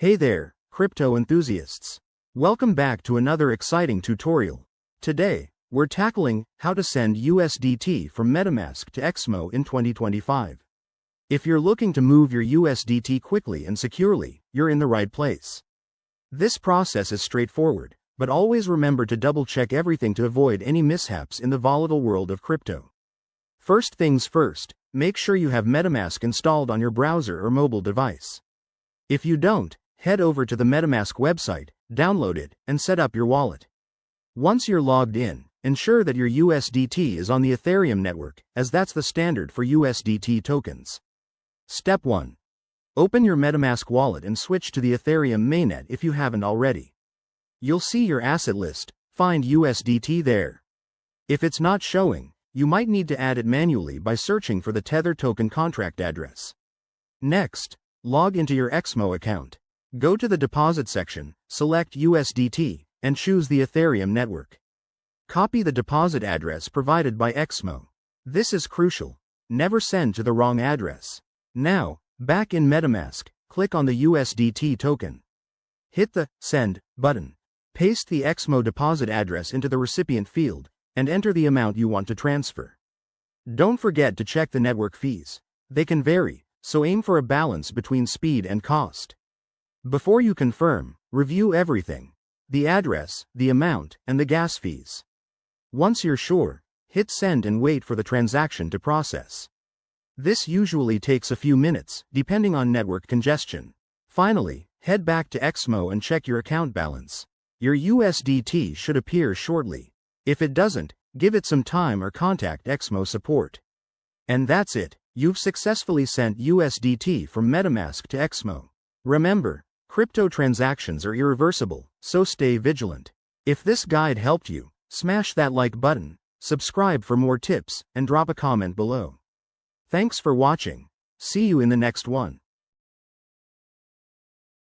Hey there, crypto enthusiasts. Welcome back to another exciting tutorial. Today, we're tackling how to send USDT from MetaMask to XMO in 2025. If you're looking to move your USDT quickly and securely, you're in the right place. This process is straightforward, but always remember to double-check everything to avoid any mishaps in the volatile world of crypto. First things first, make sure you have MetaMask installed on your browser or mobile device. If you don't, head over to the MetaMask website, download it, and set up your wallet. Once you're logged in, ensure that your USDT is on the Ethereum network, as that's the standard for USDT tokens. Step 1. Open your MetaMask wallet and switch to the Ethereum mainnet if you haven't already. You'll see your asset list, find USDT there. If it's not showing, you might need to add it manually by searching for the Tether token contract address. Next, log into your XMO account. Go to the deposit section, select USDT, and choose the Ethereum network. Copy the deposit address provided by XMO. This is crucial. Never send to the wrong address. Now, back in MetaMask, click on the USDT token. Hit the Send button. Paste the XMO deposit address into the recipient field, and enter the amount you want to transfer. Don't forget to check the network fees. They can vary, so aim for a balance between speed and cost. Before you confirm, review everything: the address, the amount, and the gas fees. Once you're sure, hit send and wait for the transaction to process. This usually takes a few minutes, depending on network congestion. Finally, head back to XMO and check your account balance. Your USDT should appear shortly. If it doesn't, give it some time or contact XMO support. And that's it, you've successfully sent USDT from MetaMask to XMO. Remember, crypto transactions are irreversible, so stay vigilant. If this guide helped you, smash that like button, subscribe for more tips, and drop a comment below. Thanks for watching. See you in the next one.